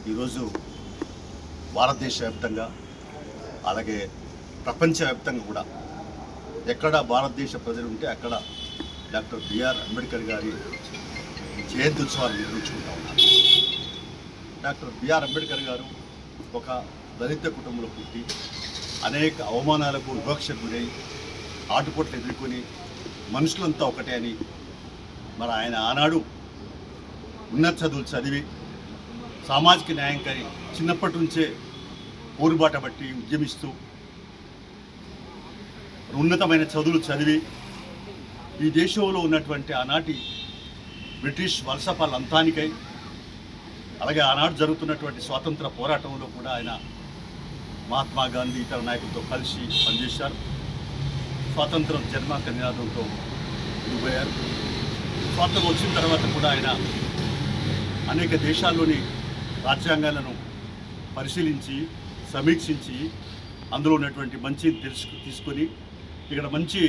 ఈరోజు భారతదేశ వ్యాప్తంగా అలాగే ప్రపంచవ్యాప్తంగా కూడా ఎక్కడ భారతదేశ ప్రజలు ఉంటే అక్కడ డాక్టర్ బిఆర్ అంబేద్కర్ గారి జయంతి ఉత్సవాలు నిర్వహించుకుంటా ఉన్నారు. డాక్టర్ బిఆర్ అంబేద్కర్ గారు ఒక దళిత కుటుంబంలో పుట్టి అనేక అవమానాలకు వివక్షకు గురై ఆటుపోట్లు ఎదుర్కొని మనుషులంతా ఒకటే అని మరి ఆయన ఆనాడు ఉన్నత చదువులు చదివి సామాజిక న్యాయంకై చిన్నప్పటి నుంచే పోరుబాట బట్టి ఉద్యమిస్తూ ఉన్నతమైన చదువులు చదివి ఈ దేశంలో ఉన్నటువంటి ఆనాటి బ్రిటిష్ వలసపాల అంతానికై అలాగే ఆనాడు జరుగుతున్నటువంటి స్వాతంత్ర పోరాటంలో కూడా ఆయన మహాత్మా గాంధీ ఇతర నాయకులతో కలిసి పనిచేశారు. స్వాతంత్రం జన్మాంక నినాదంతో ఎదుగుపోయారు. స్వాతంత్రం వచ్చిన తర్వాత కూడా ఆయన అనేక దేశాల్లోని రాజ్యాంగాలను పరిశీలించి సమీక్షించి అందులో ఉన్నటువంటి మంచిని తీసుకొని ఇక్కడ మంచి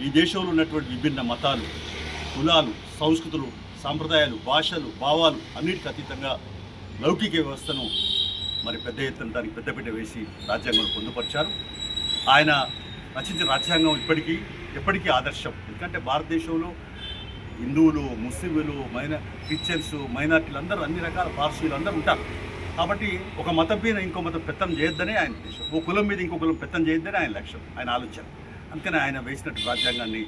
ఈ దేశంలో ఉన్నటువంటి విభిన్న మతాలు, కులాలు, సంస్కృతులు, సాంప్రదాయాలు, భాషలు, భావాలు అన్నిటికీ అతీతంగా లౌకిక వ్యవస్థను మరి పెద్ద ఎత్తున దానికి పెద్దపీట వేసి రాజ్యాంగంలో పొందుపరిచారు. ఆయన రచించిన రాజ్యాంగం ఎప్పటికీ ఆదర్శం. ఎందుకంటే భారతదేశంలో హిందువులు, ముస్లింలు, క్రిస్టియన్స్, మైనార్టీలు అందరూ అన్ని రకాల పార్సీలు అందరూ ఉంటారు. కాబట్టి ఒక మతం మీద ఇంకో మతం పెత్తం చేయొద్దనే ఆయన ఉద్దేశం. ఓ కులం మీద ఇంకో కులం పెత్తం చేయొద్దనే ఆయన లక్ష్యం, ఆయన ఆలోచన. అందుకని ఆయన వేసినట్టు రాజ్యాంగాన్ని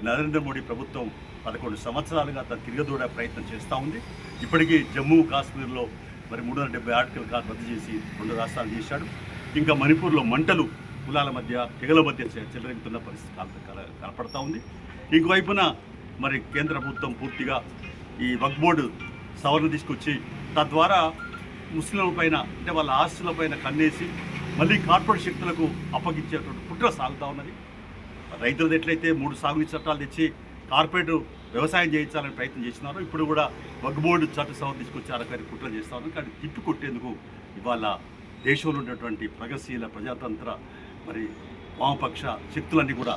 నరేంద్ర మోడీ ప్రభుత్వం 11 సంవత్సరాలుగా తను తిరగదూడే ప్రయత్నం చేస్తూ ఉంది. ఇప్పటికీ జమ్మూ కాశ్మీర్లో మరి 370 ఆర్టికల్ రద్దు చేసి 2 రాష్ట్రాలు చేశాడు. ఇంకా మణిపూర్లో మంటలు కులాల మధ్య, తెగల మధ్య చెలరెగుతున్న పరిస్థితి కనపడతా ఉంది. ఇంకోవైపున మరి కేంద్ర ప్రభుత్వం పూర్తిగా ఈ వక్ఫ్ బోర్డు సవరణ తీసుకొచ్చి తద్వారా ముస్లింల పైన అంటే వాళ్ళ ఆస్తుల పైన కన్నేసి మళ్ళీ కార్పొరేట్ శక్తులకు అప్పగించేటువంటి కుట్ర సాగుతూ ఉన్నది. రైతులది ఎట్లయితే 3 సాగునీటి చట్టాలు తెచ్చి కార్పొరేట్ వ్యవసాయం చేయించాలని ప్రయత్నం చేస్తున్నారు, ఇప్పుడు కూడా వక్ఫ్ బోర్డు చట్ట సవరణ తీసుకొచ్చి అరకరి కుట్ర చేస్తూ ఉన్నారు. కానీ తిప్పి కొట్టేందుకు ఇవాళ దేశంలో ఉన్నటువంటి ప్రగతిశీల ప్రజాతంత్ర మరి వామపక్ష శక్తులన్నీ కూడా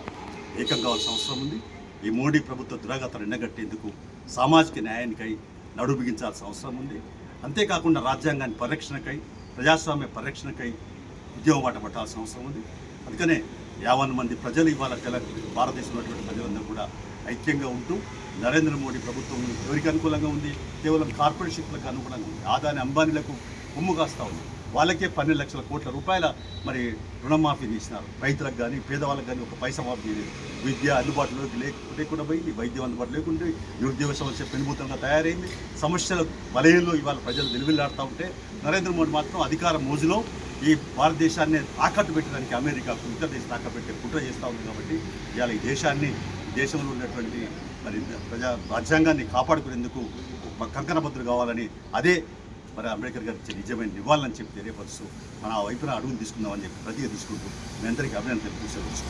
ఏకం కావాల్సిన అవసరం ఉంది. ఈ మోడీ ప్రభుత్వ దురాగతాన్ని ఎండగట్టేందుకు సామాజిక న్యాయానికై నడుం బిగించాల్సిన అవసరం ఉంది. అంతేకాకుండా రాజ్యాంగాన్ని పరిరక్షణకై, ప్రజాస్వామ్య పరిరక్షణకై ఉద్యమం బాట పట్టాల్సిన అవసరం ఉంది. అందుకనే 50 మంది ప్రజలు ఇవాళ భారతదేశంలో ఉన్నటువంటి ప్రజలందరూ కూడా ఐక్యంగా ఉంటూ నరేంద్ర మోడీ ప్రభుత్వం ఎవరికి అనుకూలంగా ఉంది? కేవలం కార్పొరేట్ శక్తులకు అనుకూలంగా ఉంది. ఆదాని అంబానీలకు కొమ్ము కాస్తూ ఉంది. వాళ్ళకే 12 లక్షల కోట్ల రూపాయల మరి రుణమాఫీ చేసినారు. రైతులకు కానీ పేదవాళ్ళకి కానీ ఒక పైసా మాఫీ చేయలేదు. విద్య అందుబాటులోకి లేకుండా పోయింది, వైద్యం అందుబాటులో లేకుండా, నిరుద్యోగ సమస్య పెనుభూతంగా తయారైంది. సమస్యల వలయంలో ఇవాళ ప్రజలు వెలువెల్లాడుతూ ఉంటే నరేంద్ర మోడీ మాత్రం అధికార మోజులో ఈ భారతదేశాన్ని తాకట్టు పెట్టడానికి అమెరికాకు ఇతర దేశం తాకట్టు పెట్టే కుట్ర చేస్తూ ఉంది. కాబట్టి ఇవాళ ఈ దేశంలో ఉన్నటువంటి మరి రాజ్యాంగాన్ని కాపాడుకునేందుకు కంకణబద్దులు కావాలని అదే మరి అంబేద్కర్ గారు ఇచ్చే నిజమైన నివాళులని చెప్పి తెలియపరుస్తూ మన వైపున అడుగులు తీసుకుందామని చెప్పి ప్రతిగా తీసుకుంటూ మీ అందరికీ అభినందనలు తెలియజేసుకోవచ్చు.